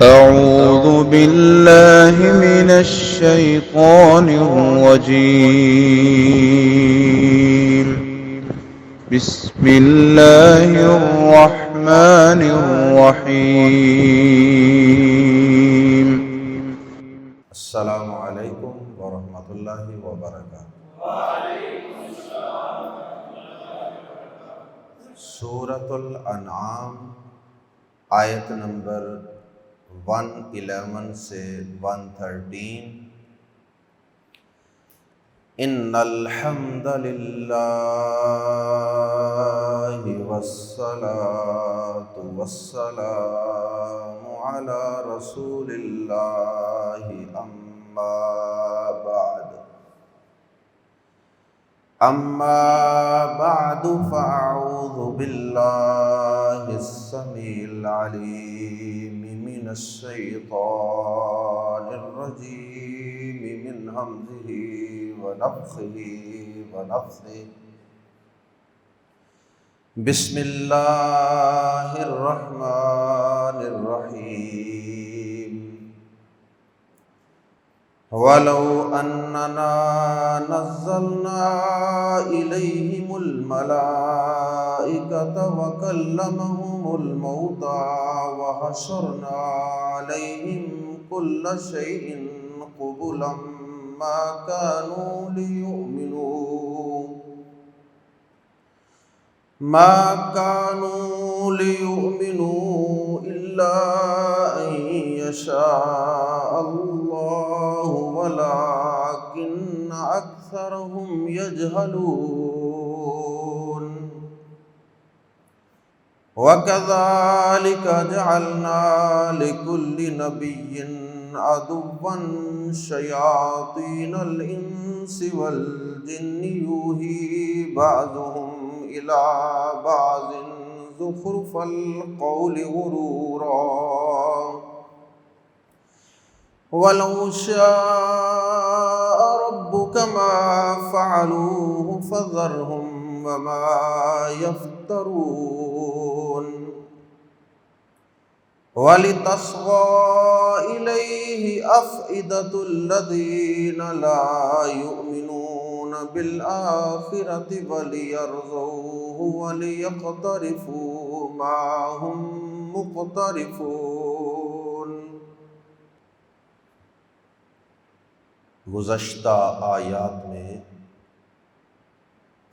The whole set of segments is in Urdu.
أعوذ بالله من الشيطان الرجيم. بسم الله الرحمن الرحيم. السلام علیکم ورحمۃ اللہ وبرکاتہ۔ سورۃ الانعام آیت نمبر 111 سے 113۔ ان الحمد للہ والصلاة والسلام علی رسول اللہ اما بعد فاعوذ باللہ السمیع العلیم من الشیطان الرجیم من ہمزہ ونفخہ ونفثہ۔ بسم اللہ الرحمن الرحیم۔ وَلَوْ أَنَّنَا نَزَّلْنَا إِلَيْهِمُ الْمَلَائِكَةَ وَكَلَّمَهُمُ الْمَوْتَىٰ وَحَشَرْنَا عَلَيْهِمْ كُلَّ شَيْءٍ قُبُلًا مَّا كَانُوا لِيُؤْمِنُوا إِلَّا أَن يَشَاءَ اللَّهُ وَلَٰكِنَّ أَكْثَرَهُمْ يَجْهَلُونَ۔ وَكَذَٰلِكَ جَعَلْنَا لِكُلِّ نَبِيٍّ عَدُوًّا شَيَاطِينَ الْإِنسِ وَالْجِنِّ يُوحِي بَعْضُهُمْ إِلَىٰ بَعْضٍ زُخْرُفَ الْقَوْلِ غُرُورًا وَلَوْ شَاءَ رَبُّكَ مَا فَعَلُوهُ فَذَرْهُمْ وَمَا يَفْتَرُونَ۔ وَلِتَصْغَىٰ إِلَيْهِ أَفْئِدَةُ الَّذِينَ لَا يُؤْمِنُونَ بِالْآخِرَةِ وَلِيَرْضَوْهُ وَلِيَقْتَرِفُوا مَا هُم مُقْتَرِفُونَ۔ گزشتہ آیات میں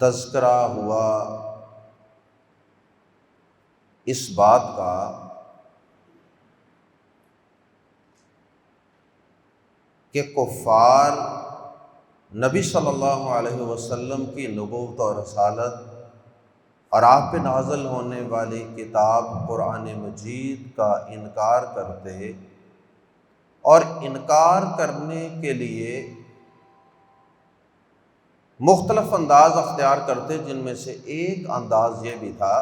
تذکرہ ہوا اس بات کا کہ کفار نبی صلی اللہ علیہ وسلم کی نبوت اور رسالت اور آپ پہ نازل ہونے والی کتاب قرآن مجید کا انکار کرتے اور انکار کرنے کے لیے مختلف انداز اختیار کرتے، جن میں سے ایک انداز یہ بھی تھا،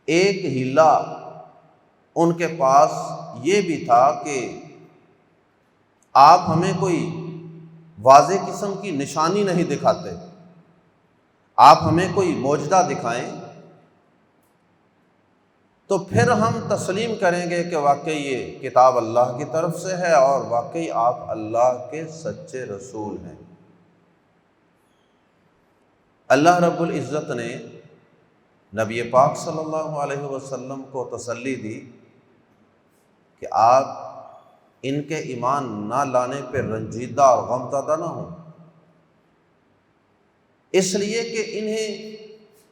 ایک حیلہ ان کے پاس یہ بھی تھا کہ آپ ہمیں کوئی واضح قسم کی نشانی نہیں دکھاتے، آپ ہمیں کوئی معجزہ دکھائیں تو پھر ہم تسلیم کریں گے کہ واقعی یہ کتاب اللہ کی طرف سے ہے اور واقعی آپ اللہ کے سچے رسول ہیں۔ اللہ رب العزت نے نبی پاک صلی اللہ علیہ وسلم کو تسلی دی کہ آپ ان کے ایمان نہ لانے پہ رنجیدہ اور غمزدہ نہ ہوں، اس لیے کہ انہیں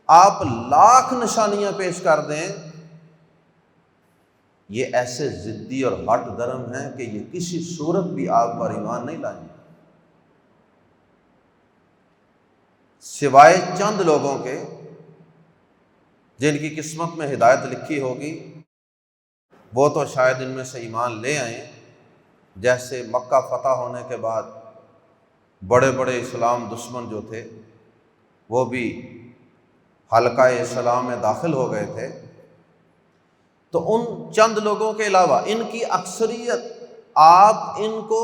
آپ لاکھ نشانیاں پیش کر دیں، یہ ایسے ضدی اور ہٹ درم ہیں کہ یہ کسی صورت بھی آپ پر ایمان نہیں لائیں گے، سوائے چند لوگوں کے جن کی قسمت میں ہدایت لکھی ہوگی، وہ تو شاید ان میں سے ایمان لے آئیں۔ جیسے مکہ فتح ہونے کے بعد بڑے بڑے اسلام دشمن جو تھے وہ بھی حلقہ اسلام میں داخل ہو گئے تھے، تو ان چند لوگوں کے علاوہ ان کی اکثریت آپ ان کو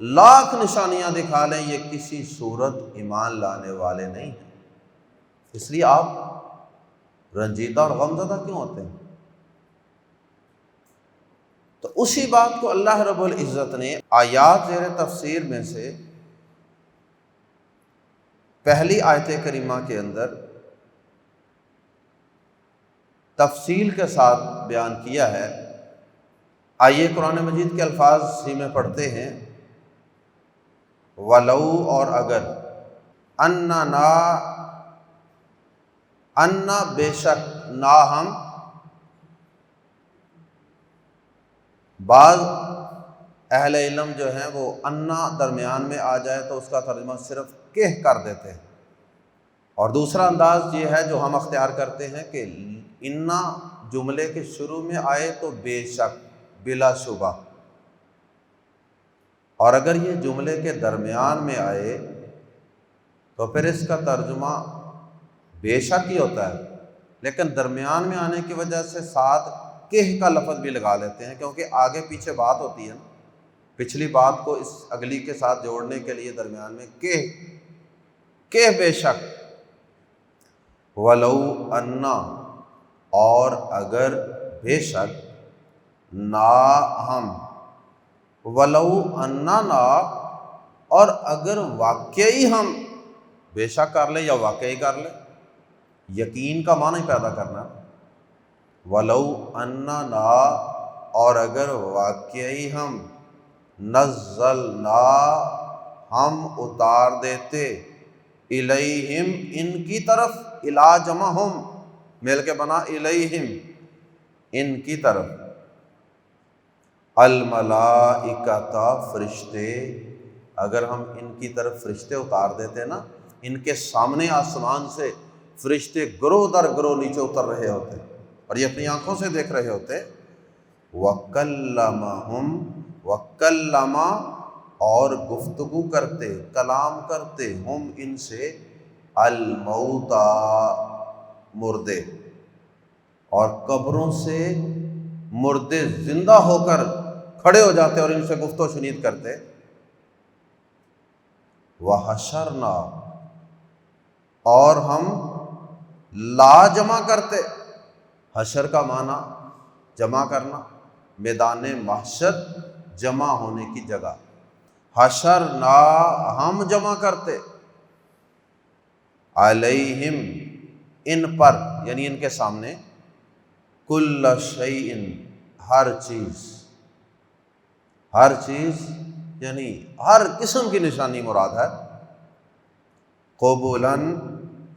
لاکھ نشانیاں دکھا لیں، یہ کسی صورت ایمان لانے والے نہیں ہیں۔ اس لیے آپ رنجیدہ اور غمزدہ کیوں ہوتے ہیں؟ اسی بات کو اللہ رب العزت نے آیات زیر تفسیر میں سے پہلی آیت کریمہ کے اندر تفصیل کے ساتھ بیان کیا ہے۔ آئیے قرآن مجید کے الفاظ ہی میں پڑھتے ہیں۔ وَلَوْ اور اگر، انا بے شک، نا ہم، بعض اہل علم جو ہیں وہ انا درمیان میں آ جائے تو اس کا ترجمہ صرف کہ کر دیتے ہیں، اور دوسرا انداز یہ ہے جو ہم اختیار کرتے ہیں کہ انا جملے کے شروع میں آئے تو بے شک، بلا شبہ، اور اگر یہ جملے کے درمیان میں آئے تو پھر اس کا ترجمہ بے شک ہی ہوتا ہے، لیکن درمیان میں آنے کی وجہ سے ساتھ کہ کا لفظ بھی لگا لیتے ہیں، کیونکہ آگے پیچھے بات ہوتی ہے نا، پچھلی بات کو اس اگلی کے ساتھ جوڑنے کے لیے درمیان میں کہ بے شک۔ وَلَوْ أَنَّا اور اگر، بے شک، نا ہم، وَلَوْ أَنَّا نا اور اگر واقعی ہم، بے شک کر لیں یا واقعی کر لیں، یقین کا معنی پیدا کرنا۔ وَلَوْ أَنَّا نا اور اگر واقعی ہم، نزلنا ہم اتار دیتے، الیہم ان کی طرف، الا جمع ہم مل کے بنا الیہم ان کی طرف، الملائکۃ فرشتے، اگر ہم ان کی طرف فرشتے اتار دیتے نا، ان کے سامنے آسمان سے فرشتے گروہ در گروہ نیچے اتر رہے ہوتے اور یہ اپنی آنکھوں سے دیکھ رہے ہوتے۔ وَكَلَّمَهُمْ وَكَلَّمَ اور گفتگو کرتے، کلام کرتے، ہم ان سے، الموتى مردے، اور قبروں سے مردے زندہ ہو کر کھڑے ہو جاتے اور ان سے گفت و شنید کرتے۔ وحشرنا اور ہم لا جمع کرتے، حشر کا معنی جمع کرنا، میدان محشر جمع ہونے کی جگہ، حشرنا ہم جمع کرتے، علیہم ان پر یعنی ان کے سامنے، کل شیء ہر چیز یعنی ہر قسم کی نشانی مراد ہے، قبولاً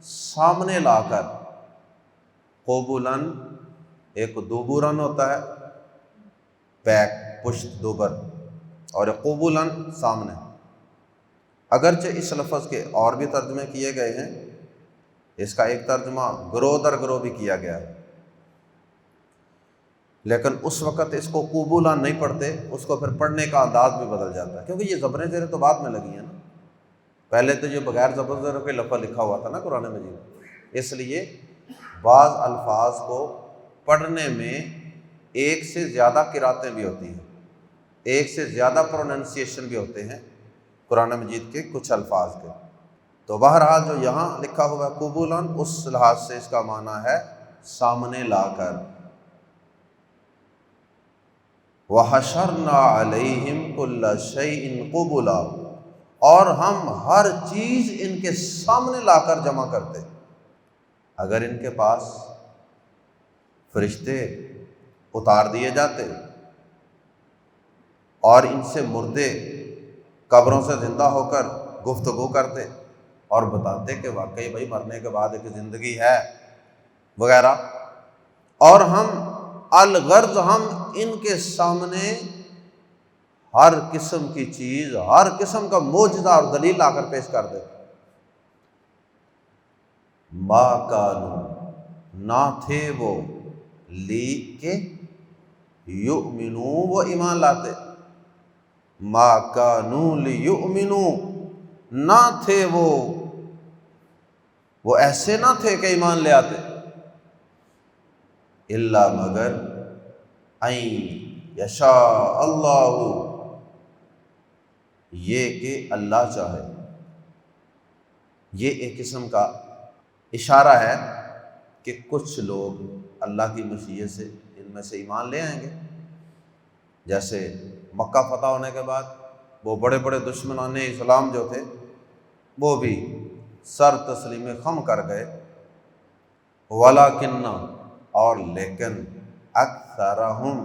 سامنے لا کر، قبولاً ایک دوبراً ہوتا ہے، بیک پشت دوبر، اور قبولاً سامنے، اگرچہ اس لفظ کے اور بھی ترجمے کیے گئے ہیں، اس کا ایک ترجمہ گروہ در گروہ بھی کیا گیا ہے، لیکن اس وقت اس کو قبولاً نہیں پڑھتے، اس کو پھر پڑھنے کا انداز بھی بدل جاتا ہے، کیونکہ یہ زبریں زیریں تو بعد میں لگی ہیں نا، پہلے تو یہ بغیر زبر زیروں کے لفظ لکھا ہوا تھا نا قرآن مجید، اس لیے بعض الفاظ کو پڑھنے میں ایک سے زیادہ قراتیں بھی ہوتی ہیں، ایک سے زیادہ پروننسیشن بھی ہوتے ہیں قرآن مجید کے کچھ الفاظ کے، تو بہرحال جو یہاں لکھا ہوا ہے قبولاً، اس لحاظ سے اس کا معنی ہے سامنے لا کر۔ وَحَشَرْنَا عَلَيْهِمْ كُلَّ شَيْءٍ قُبُلًا اور ہم ہر چیز ان کے سامنے لا کر جمع کرتے، اگر ان کے پاس فرشتے اتار دیے جاتے اور ان سے مردے قبروں سے زندہ ہو کر گفتگو کرتے اور بتاتے کہ واقعی بھائی مرنے کے بعد ایک زندگی ہے وغیرہ، اور ہم الغرض ہم ان کے سامنے ہر قسم کی چیز، ہر قسم کا معجزہ اور دلیل لا کر پیش کر دیتے، ما کانوا نہ تھے وہ، لی کے یؤمنون وہ ایمان لاتے، ما کانوا لیؤمنوا نہ تھے وہ ایسے نہ تھے کہ ایمان لے آتے، الا مگر ان یشاء اللہ یہ کہ اللہ چاہے، یہ ایک قسم کا اشارہ ہے کہ کچھ لوگ اللہ کی مشیت سے ان میں سے ایمان لے آئیں گے، جیسے مکہ فتح ہونے کے بعد وہ بڑے بڑے دشمنان اسلام جو تھے وہ بھی سر تسلیم خم کر گئے، وَلَكِنَّ اور لیکن اکثرہم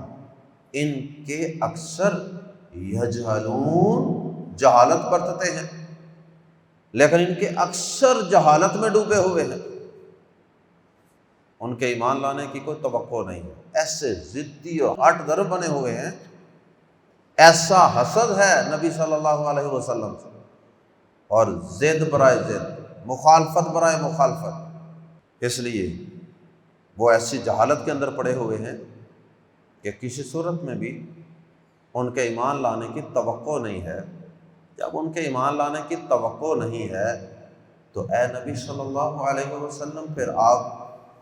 ان کے اکثر یجہلون جہالت برتتے ہیں، لیکن ان کے اکثر جہالت میں ڈوبے ہوئے ہیں، ان کے ایمان لانے کی کوئی توقع نہیں ہے، ایسے ضدی اور ہٹ در بنے ہوئے ہیں، ایسا حسد ہے نبی صلی اللہ علیہ وسلم سے، اور زد برائے زد، مخالفت برائے مخالفت، اس لیے وہ ایسی جہالت کے اندر پڑے ہوئے ہیں کہ کسی صورت میں بھی ان کے ایمان لانے کی توقع نہیں ہے۔ جب ان کے ایمان لانے کی توقع نہیں ہے تو اے نبی صلی اللہ علیہ وسلم پھر آپ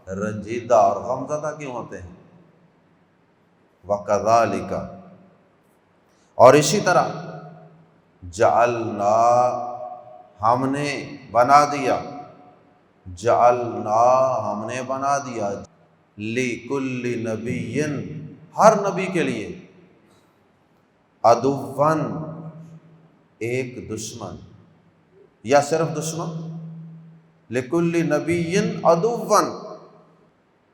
رنجیدہ اور غمزدہ کیوں ہوتے ہیں؟ وَكَذَلِكَ اور اسی طرح جعلنا ہم نے بنا دیا، جعلنا ہم نے بنا دیا، لِكُلِّ نَبِيٍّ ہر نبی کے لیے، عدوًا ایک دشمن، یا صرف دشمن، لِكُلِّ نَبِيٍّ عدوًا،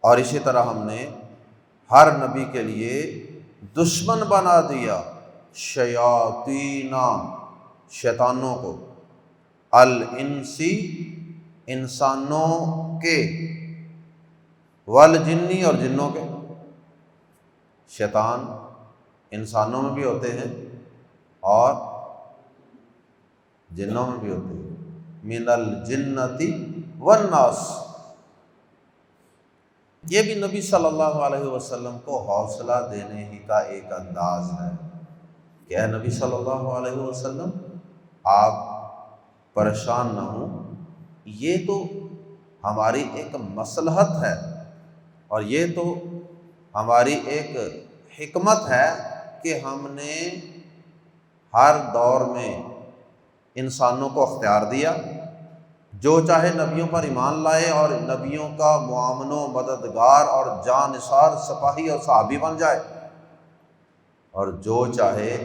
اور اسی طرح ہم نے ہر نبی کے لیے دشمن بنا دیا، شیاطین شیطانوں کو، الانسی انسانوں کے، والجنی اور جنوں کے، شیطان انسانوں میں بھی ہوتے ہیں اور جنوں میں بھی ہوتے ہیں، من الجنۃ والناس۔ یہ بھی نبی صلی اللہ علیہ وسلم کو حوصلہ دینے ہی کا ایک انداز ہے کہ اے نبی صلی اللہ علیہ وسلم آپ پریشان نہ ہوں، یہ تو ہماری ایک مصلحت ہے اور یہ تو ہماری ایک حکمت ہے کہ ہم نے ہر دور میں انسانوں کو اختیار دیا، جو چاہے نبیوں پر ایمان لائے اور نبیوں کا معاون و مددگار اور جاں نثار سپاہی اور صحابی بن جائے، اور جو چاہے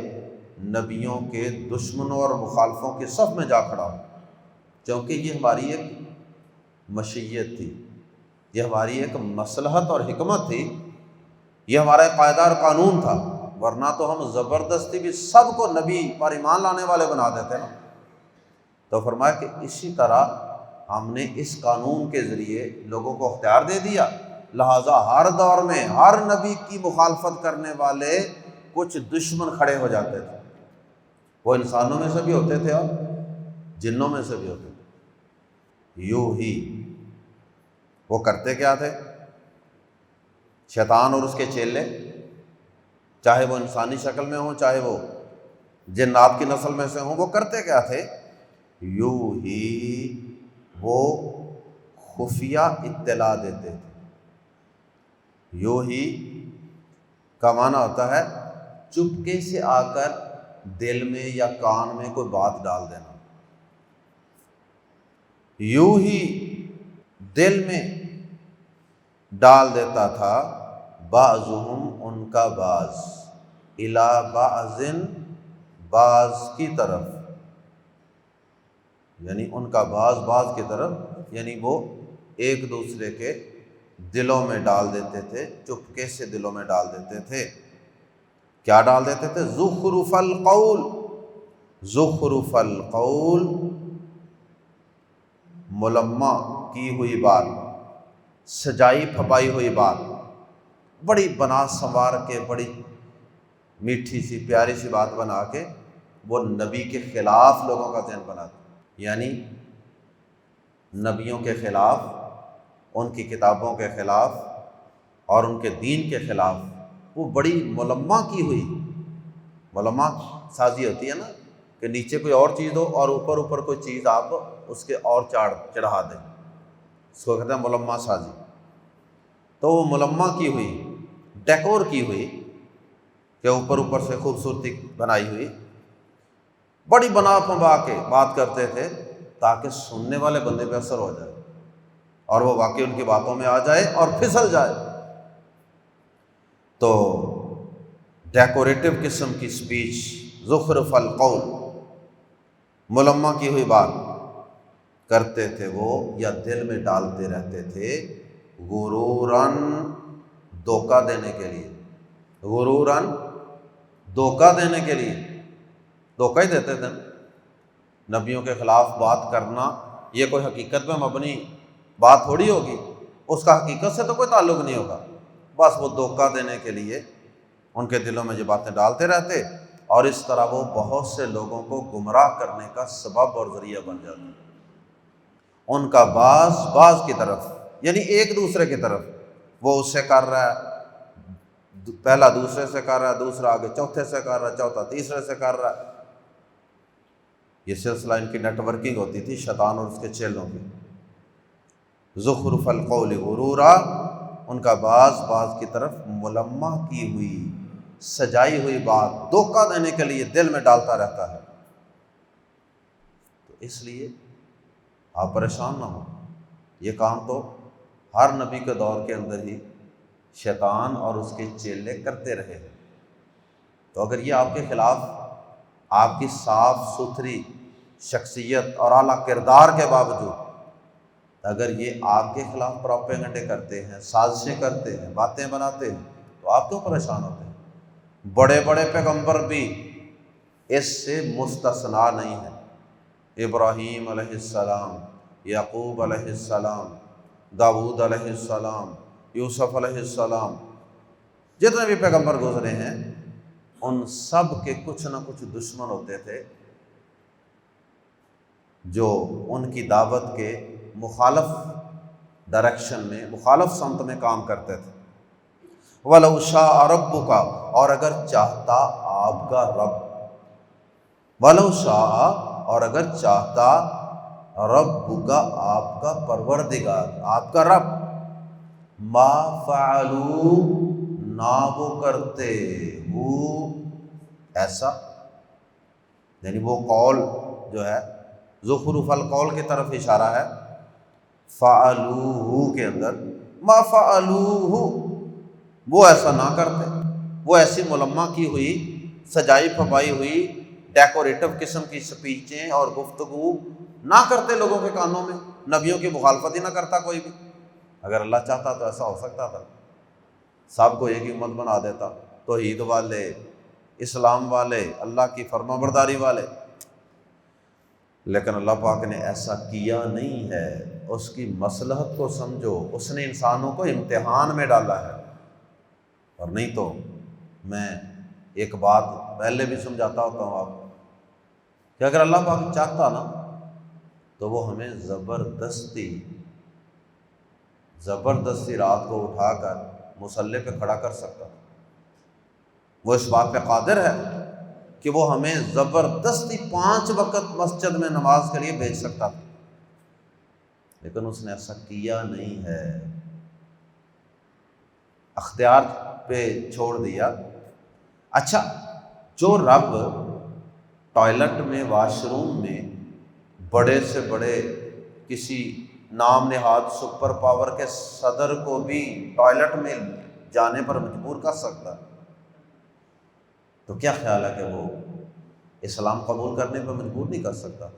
نبیوں کے دشمنوں اور مخالفوں کے صف میں جا کھڑا ہو، کیونکہ یہ ہماری ایک مشیت تھی، یہ ہماری ایک مصلحت اور حکمت تھی، یہ ہمارا ایک قاعدہ اور قانون تھا، ورنہ تو ہم زبردستی بھی سب کو نبی پر ایمان لانے والے بنا دیتے نا۔ تو فرمایا کہ اسی طرح ہم نے اس قانون کے ذریعے لوگوں کو اختیار دے دیا، لہٰذا ہر دور میں ہر نبی کی مخالفت کرنے والے کچھ دشمن کھڑے ہو جاتے تھے، وہ انسانوں میں سے بھی ہوتے تھے اور جنوں میں سے بھی ہوتے تھے۔ یوں ہی وہ کرتے کیا تھے؟ شیطان اور اس کے چیلے، چاہے وہ انسانی شکل میں ہوں چاہے وہ جنات کی نسل میں سے ہوں، وہ کرتے کیا تھے؟ یوں ہی وہ خفیہ اطلاع دیتے تھے۔ یوں ہی کا معنی ہوتا ہے چپکے سے آ کر دل میں یا کان میں کوئی بات ڈال دینا، یوں ہی دل میں ڈال دیتا تھا بعضہم ان کا بعض، الی بعض بعض کی طرف، یعنی ان کا بعض بعض کی طرف، یعنی وہ ایک دوسرے کے دلوں میں ڈال دیتے تھے، چپکے سے دلوں میں ڈال دیتے تھے۔ کیا ڈال دیتے تھے؟ زخرف القول، زخرف القول ملمع کی ہوئی بات، سجائی پھپائی ہوئی بات، بڑی بنا سنوار کے بڑی میٹھی سی پیاری سی بات بنا کے وہ نبی کے خلاف لوگوں کا ذہن بناتے، یعنی نبیوں کے خلاف، ان کی کتابوں کے خلاف اور ان کے دین کے خلاف وہ بڑی ملمع کی ہوئی، ملمع سازی ہوتی ہے نا کہ نیچے کوئی اور چیز ہو اور اوپر اوپر کوئی چیز آپ اس کے اور چڑھا دیں، اس کو کہتے ہیں ملمع سازی۔ تو وہ ملمع کی ہوئی، ڈیکور کی ہوئی کہ اوپر اوپر سے خوبصورتی بنائی ہوئی، بڑی بنا پھنبا کے بات کرتے تھے تاکہ سننے والے بندے پہ اثر ہو جائے اور وہ واقعی ان کی باتوں میں آ جائے اور پھسل جائے۔ تو ڈیکوریٹو قسم کی سپیچ، زخرف القول، ملمہ کی ہوئی بات کرتے تھے وہ، یا دل میں ڈالتے رہتے تھے غروراً، دھوکہ دینے کے لیے، غروراً، دھوکہ دینے کے لیے، دھوکہ ہی دیتے تھے۔ نبیوں کے خلاف بات کرنا یہ کوئی حقیقت پہ مبنی بات تھوڑی ہوگی، اس کا حقیقت سے تو کوئی تعلق نہیں ہوگا، بس وہ دھوکہ دینے کے لیے ان کے دلوں میں یہ باتیں ڈالتے رہتے، اور اس طرح وہ بہت سے لوگوں کو گمراہ کرنے کا سبب اور ذریعہ بن جاتے۔ ان کا بعض کی طرف، یعنی ایک دوسرے کی طرف، وہ اس سے کر رہا ہے، پہلا دوسرے سے کر رہا ہے، دوسرا آگے چوتھے سے کر رہا ہے، چوتھا تیسرے سے کر رہا ہے۔ یہ سلسلہ ان کی نیٹ ورکنگ ہوتی تھی شیطان اور اس کے چیلوں کی۔ زخرف القول غرورا، ان کا بعض کی طرف ملمہ کی ہوئی، سجائی ہوئی بات دھوکہ دینے کے لیے دل میں ڈالتا رہتا ہے۔ تو اس لیے آپ پریشان نہ ہوں، یہ کام تو ہر نبی کے دور کے اندر ہی شیطان اور اس کے چیلے کرتے رہے ہیں۔ تو اگر یہ آپ کے خلاف، آپ کی صاف ستھری شخصیت اور اعلیٰ کردار کے باوجود اگر یہ آپ کے خلاف پروپیگنڈے کرتے ہیں، سازشیں کرتے ہیں، باتیں بناتے ہیں، تو آپ کیوں پریشان ہوتے ہیں؟ بڑے بڑے پیغمبر بھی اس سے مستثنا نہیں ہیں۔ ابراہیم علیہ السلام، یعقوب علیہ السلام، داؤد علیہ السلام، یوسف علیہ السلام، جتنے بھی پیغمبر گزرے ہیں ان سب کے کچھ نہ کچھ دشمن ہوتے تھے جو ان کی دعوت کے مخالف ڈائریکشن میں، مخالف سمت میں کام کرتے تھے۔ وَلَوْ شَاءَ رَبُّكَ، اور اگر چاہتا آپ کا رب، وَلَوْ شَاءَ، اور اگر چاہتا ربک، آپ کا پروردگار، آپ کا رب، ما فعلوا، نہ وہ کرتے، وہ ایسا، یعنی وہ قول جو ہے زخرف القول کی طرف اشارہ ہے، فعلوہ کے اندر، ما فعلوہ، وہ ایسا نہ کرتے، وہ ایسی ملمہ کی ہوئی، سجائی پھپائی ہوئی ڈیکوریٹو قسم کی سپیچیں اور گفتگو نہ کرتے لوگوں کے کانوں میں، نبیوں کی مخالفت ہی نہ کرتا کوئی بھی۔ اگر اللہ چاہتا تو ایسا ہو سکتا تھا، سب کو ایک ہی امت بنا دیتا، توحید والے، اسلام والے، اللہ کی فرما برداری والے، لیکن اللہ پاک نے ایسا کیا نہیں ہے۔ اس کی مصلحت کو سمجھو، اس نے انسانوں کو امتحان میں ڈالا ہے، اور نہیں تو میں ایک بات پہلے بھی سمجھاتا ہوتا ہوں آپ کو کہ اگر اللہ پاک چاہتا نا تو وہ ہمیں زبردستی رات کو اٹھا کر مصلی پہ کھڑا کر سکتا، وہ اس بات پہ قادر ہے کہ وہ ہمیں زبردستی 5 وقت مسجد میں نماز کے لیے بھیج سکتا تھا، لیکن اس نے ایسا کیا نہیں ہے، اختیار پہ چھوڑ دیا۔ اچھا، جو رب ٹوائلٹ میں، واش روم میں بڑے سے بڑے کسی نام نہاد سپر پاور کے صدر کو بھی ٹوائلٹ میں جانے پر مجبور کر سکتا، تو کیا خیال ہے کہ وہ اسلام قبول کرنے پر مجبور نہیں کر سکتا؟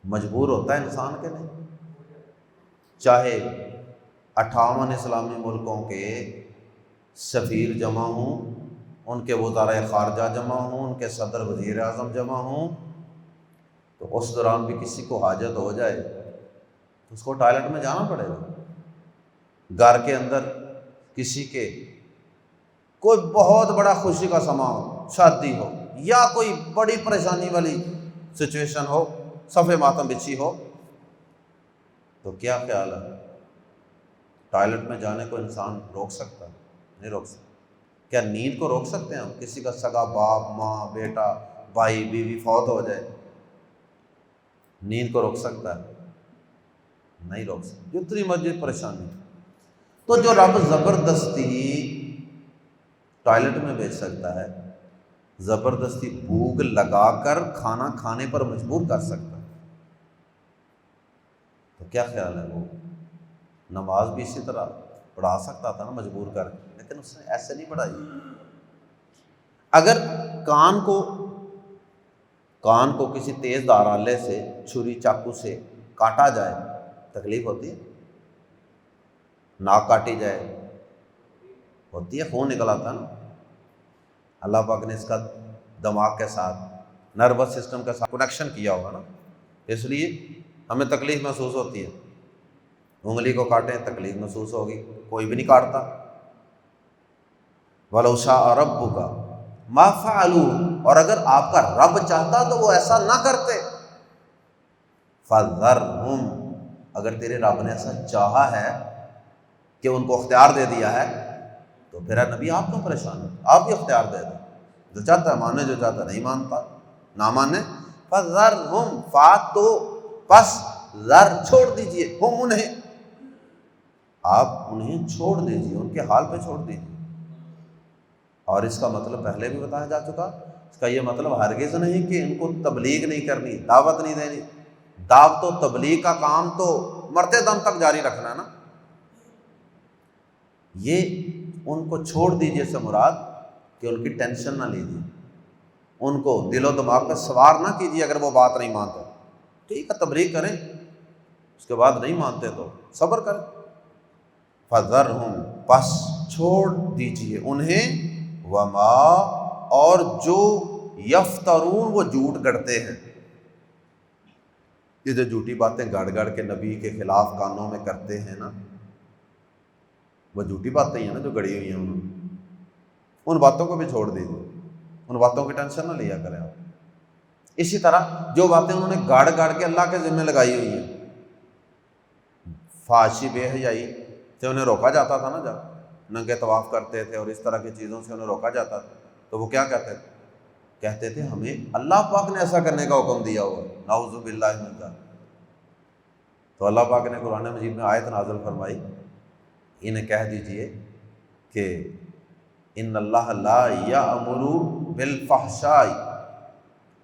مجبور ہوتا ہے انسان کے نہیں؟ چاہے 58 اسلامی ملکوں کے سفیر جمع ہوں، ان کے وزرائے خارجہ جمع ہوں، ان کے صدر وزیر اعظم جمع ہوں، تو اس دوران بھی کسی کو حاجت ہو جائے تو اس کو ٹوائلٹ میں جانا پڑے گا۔ گھر کے اندر کسی کے کوئی بہت بڑا خوشی کا سما ہو، شادی ہو، یا کوئی بڑی پریشانی والی سچویشن ہو، صف ماتم بچھی ہو، تو کیا خیال ہے ٹوائلٹ میں جانے کو انسان روک سکتا ہے؟ نہیں روک سکتا۔ کیا نیند کو روک سکتے ہیں ہم؟ کسی کا سگا باپ، ماں، بیٹا، بھائی، بیوی فوت ہو جائے، نیند کو روک سکتا ہے؟ نہیں روک سکتا، جتنی مرضی پریشانی۔ تو جو رب زبردستی ٹوائلٹ میں بھیج سکتا ہے، زبردستی بھوک لگا کر کھانا کھانے پر مجبور کر سکتا ہے، تو کیا خیال ہے وہ نماز بھی اسی طرح پڑھا سکتا تھا نا مجبور کر کے، لیکن اس نے ایسے نہیں پڑھائی۔ اگر کان کو کسی تیز دھار آلے سے، چھری چاقو سے کاٹا جائے تکلیف ہوتی ہے؟ ناک کاٹی جائے ہوتی ہے، خون نکل آتا ہے نا۔ اللہ پاک نے اس کا دماغ کے ساتھ، نروس سسٹم کے ساتھ کنیکشن کیا ہوگا نا، اس لیے ہمیں تکلیف محسوس ہوتی ہے۔ انگلی کو کاٹیں تکلیف محسوس ہوگی، کوئی بھی نہیں کاٹتا۔ وَلَوْ شَاءَ رَبُّكَ مَا فَعَلُوهُ، اور اگر آپ کا رب چاہتا تو وہ ایسا نہ کرتے۔ فَذَرْهُمْ، اگر تیرے رب نے ایسا چاہا ہے کہ ان کو اختیار دے دیا ہے تو پھر نبی آپ کیوں پریشان ہو؟ آپ بھی اختیار دے دیں، جو چاہتا ہے مانے، جو چاہتا ہے نہیں مانتا، نہ مانے۔ فَذَرْهُمْ، تو پس ذر چھوڑ دیجئے، ہم انہیں، آپ انہیں چھوڑ دیجئے، ان کے حال پہ چھوڑ دیجئے۔ اور اس کا مطلب پہلے بھی بتایا جا چکا، اس کا یہ مطلب ہرگز نہیں کہ ان کو تبلیغ نہیں کرنی، دعوت نہیں دینی۔ دعوت و تبلیغ کا کام تو مرتے دم تک جاری رکھنا ہے نا۔ یہ ان کو چھوڑ دیجئے سے مراد کہ ان کی ٹینشن نہ لیجیے، ان کو دل و دماغ پہ سوار نہ کیجیے۔ اگر وہ بات نہیں مانتے ٹھیک ہے، تبلیغ کریں، اس کے بعد نہیں مانتے تو صبر کریں۔ فَذَرْهُمْ، پس چھوڑ دیجیے انہیں، وما، اور جو یفترون، وہ جھوٹ گڑتے ہیں۔ یہ جو جھوٹی باتیں گڑ گڑ کے نبی کے خلاف کانوں میں کرتے ہیں نا، وہ جھوٹی باتیں ہی ہیں نا جو گڑی ہوئی ہیں انہوں نے۔ ان باتوں کو بھی چھوڑ دیجیے، ان باتوں کی ٹینشن نہ لیا کریں آپ۔ اسی طرح جو باتیں انہوں نے گاڑ گاڑ کے اللہ کے ذمہ لگائی ہوئی ہیں، فحاشی، بے حیائی سے انہیں روکا جاتا تھا نا، جب ننگے طواف کرتے تھے اور اس طرح کی چیزوں سے انہیں روکا جاتا تھا، تو وہ کیا کہتے تھے؟ کہتے تھے ہمیں اللہ پاک نے ایسا کرنے کا حکم دیا ہوا، نعوذ باللہ من ذالک۔ تو اللہ پاک نے قرآن مجید میں آیت نازل فرمائی، انہیں کہہ دیجئے کہ ان اللہ لا یأمر بالفحشاء،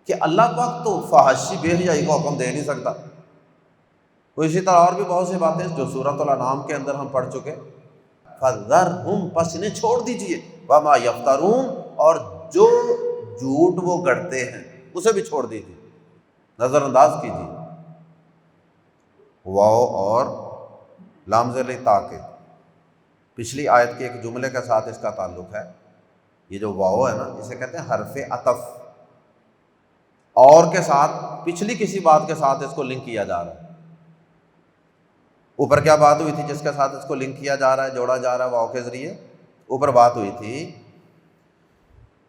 کہ اللہ پاک تو فحاشی، بے حیائی کو حکم دے نہیں سکتا۔ تو اسی طرح اور بھی بہت سی باتیں جو سورۃ الانعام کے اندر ہم پڑھ چکے۔ فَذَرْهُمْ، پس انہیں چھوڑ دیجئے، وَمَا يَفْتَرُونَ، اور جو جھوٹ وہ گڑتے ہیں اسے بھی چھوڑ دیجئے، نظر انداز کیجئے۔ واو اور لام زیر تاکید، پچھلی آیت کے ایک جملے کے ساتھ اس کا تعلق ہے۔ یہ جو واو ہے نا، اسے کہتے ہیں حرف عطف، اور کے ساتھ پچھلی کسی بات کے ساتھ اس کو لنک کیا جا رہا ہے۔ اوپر کیا بات ہوئی تھی جس کے ساتھ اس کو لنک کیا جا رہا ہے، جوڑا جا رہا ہے واو کے ذریعے؟ اوپر بات ہوئی تھی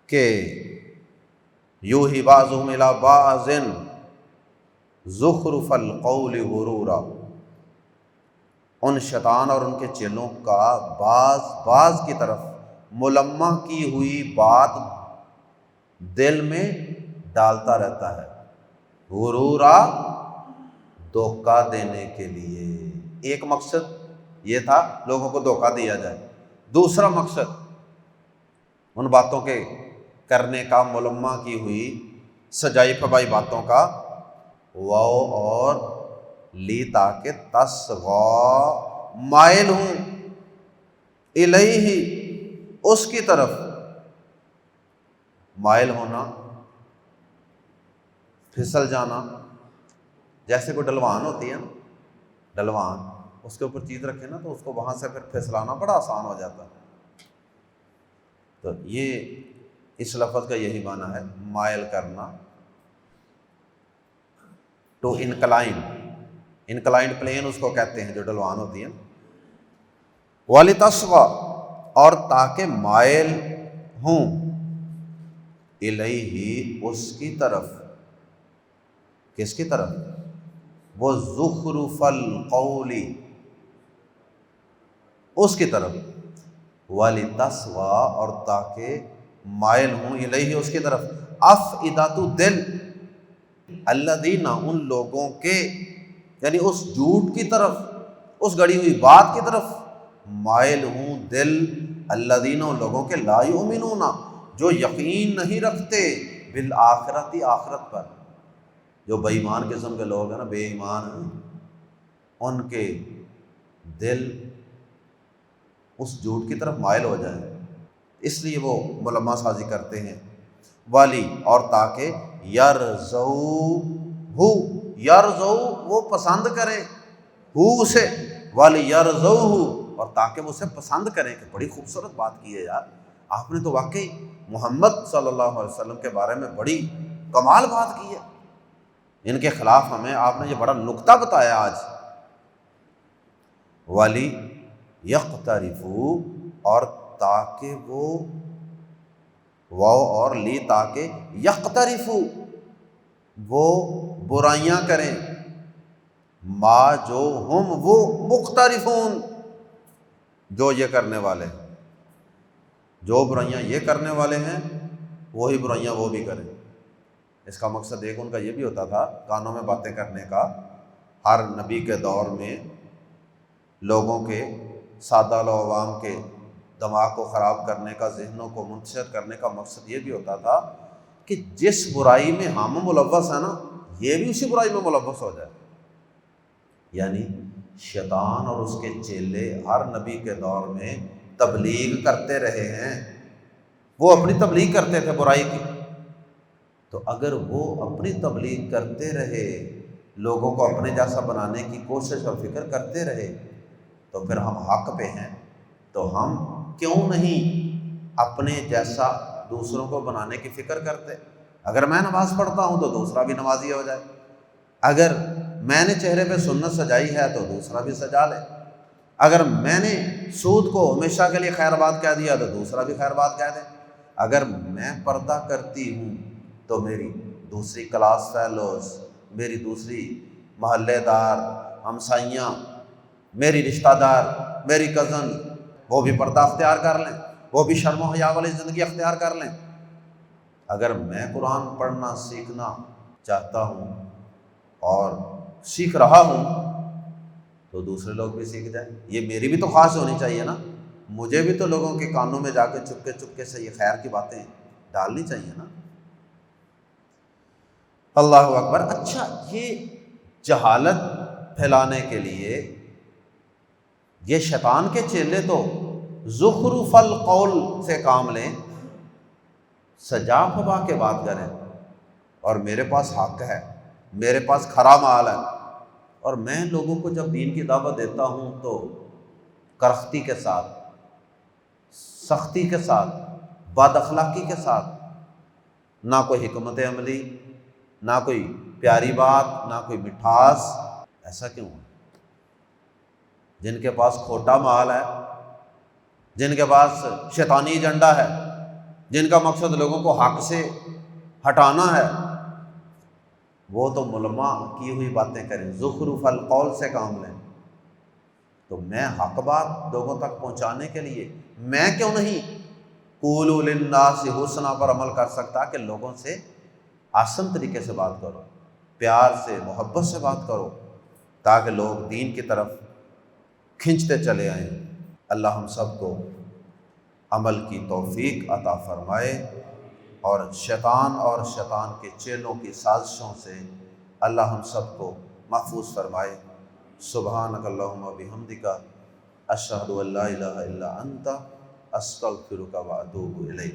کہ یوحی بعضهم الی بعض زخرف القول غرورا، ان شیطان اور ان کے چیلوں کا بعض کی طرف ملمح کی ہوئی بات دل میں ڈالتا رہتا ہے، غرورا، دھوکہ دینے کے لیے۔ ایک مقصد یہ تھا لوگوں کو دھوکہ دیا جائے، دوسرا مقصد ان باتوں کے کرنے کا، ملمح کی ہوئی سجائی پھبائی باتوں کا، واو اور لی، تاکہ تصغا، مائل ہوں، الیہ، اس کی طرف، مائل ہونا، پھسل جانا۔ جیسے کوئی ڈلوان ہوتی ہے نا، ڈلوان، اس کے اوپر چیز رکھے نا تو اس کو وہاں سے پھر پھسلانا بڑا آسان ہو جاتا ہے۔ تو یہ اس لفظ کا یہی معنی ہے، مائل کرنا، ٹو انکلائن، انکلائنڈ پلین اس کو کہتے ہیں جو ڈلوان ہوتی ہے۔ وَلِتَصْغَى، اور تاکہ مائل ہوں، الیہ، اس کی طرف، کس کی طرف؟ وہ زخرف القول، اس کی طرف، وَلِتَصْغَى، اور تاکہ مائل ہوں، الیہ، اس کی طرف، افئدۃ، دل، الذین، ان لوگوں کے، یعنی اس جھوٹ کی طرف، اس گڑی ہوئی بات کی طرف مائل ہوں دل، الذین، ان لوگوں کے، لا یؤمنون، جو یقین نہیں رکھتے، بالآخرۃ، آخرت پر۔ جو بے ایمان قسم کے لوگ ہیں نا، بے ایمان ہیں، ان کے دل اس جھوٹ کی طرف مائل ہو جائیں۔ اس لیے وہ ملمہ سازی کرتے ہیں۔ والی اور تاکہ یرضوہ، یرضو وہ پسند کریں، ہو اسے، والی یرضوہ اور تاکہ وہ اسے پسند کریں۔ کہ بڑی خوبصورت بات کی ہے یار، آپ نے تو واقعی محمد صلی اللہ علیہ وسلم کے بارے میں بڑی کمال بات کی ہے، ان کے خلاف ہمیں آپ نے یہ بڑا نکتہ بتایا آج۔ والی یقترفوا اور تاکہ وہ، واو اور لی تاکہ یقترفوا وہ برائیاں کریں، ما جو ہم وہ مقترفون جو یہ کرنے والے ہیں، جو برائیاں یہ کرنے والے ہیں وہی برائیاں وہ بھی کریں۔ اس کا مقصد ایک ان کا یہ بھی ہوتا تھا کانوں میں باتیں کرنے کا۔ ہر نبی کے دور میں لوگوں کے، سادہ و عوام کے دماغ کو خراب کرنے کا، ذہنوں کو منتشر کرنے کا مقصد یہ بھی ہوتا تھا کہ جس برائی میں ہم ملوث ہیں نا، یہ بھی اسی برائی میں ملوث ہو جائے۔ یعنی شیطان اور اس کے چیلے ہر نبی کے دور میں تبلیغ کرتے رہے ہیں، وہ اپنی تبلیغ کرتے تھے برائی کی، تو اگر وہ اپنی تبلیغ کرتے رہے، لوگوں کو اپنے جیسا بنانے کی کوشش اور فکر کرتے رہے، تو پھر ہم حق پہ ہیں، تو ہم کیوں نہیں اپنے جیسا دوسروں کو بنانے کی فکر کرتے؟ اگر میں نماز پڑھتا ہوں تو دوسرا بھی نمازی ہو جائے، اگر میں نے چہرے پہ سنت سجائی ہے تو دوسرا بھی سجا لے، اگر میں نے سود کو ہمیشہ کے لیے خیر بات کہہ دیا تو دوسرا بھی خیر بات کہہ دے، اگر میں پردہ کرتی ہوں تو میری دوسری کلاس فیلوز، میری دوسری محلے دار، ہمسائیاں، میری رشتہ دار، میری کزن، وہ بھی پردہ اختیار کر لیں، وہ بھی شرم و حیا والی زندگی اختیار کر لیں۔ اگر میں قرآن پڑھنا سیکھنا چاہتا ہوں اور سیکھ رہا ہوں تو دوسرے لوگ بھی سیکھ جائیں، یہ میری بھی تو خواہش ہونی چاہیے نا، مجھے بھی تو لوگوں کے کانوں میں جا کے چپکے سے یہ خیر کی باتیں ڈالنی چاہیے نا۔ اللہ اکبر۔ اچھا، یہ جہالت پھیلانے کے لیے یہ شیطان کے چیلے تو زخرف القول سے کام لیں، سجا پھبا کے بات کریں، اور میرے پاس حق ہے، میرے پاس کھرا مال ہے، اور میں لوگوں کو جب دین کی دعوت دیتا ہوں تو کرختی کے ساتھ، سختی کے ساتھ، بد اخلاقی کے ساتھ، نہ کوئی حکمت عملی، نہ کوئی پیاری بات، نہ کوئی مٹھاس۔ ایسا کیوں ہے؟ جن کے پاس کھوٹا مال ہے، جن کے پاس شیطانی ایجنڈا ہے، جن کا مقصد لوگوں کو حق سے ہٹانا ہے، وہ تو ملمہ کی ہوئی باتیں کریں، زخرف القول سے کام لیں۔ تو میں حق بات لوگوں تک پہنچانے کے لیے میں کیوں نہیں قولوا للناس حسنا پر عمل کر سکتا کہ لوگوں سے آسن طریقے سے بات کرو، پیار سے، محبت سے بات کرو، تاکہ لوگ دین کی طرف کھنچتے چلے آئیں۔ اللہ ہم سب کو عمل کی توفیق عطا فرمائے، اور شیطان کے چیلوں کی سازشوں سے اللہ ہم سب کو محفوظ فرمائے۔ سبحانک اللہم و بحمدک، اشہد ان لا الہ الا انت، استغفرک و اتوب الیک۔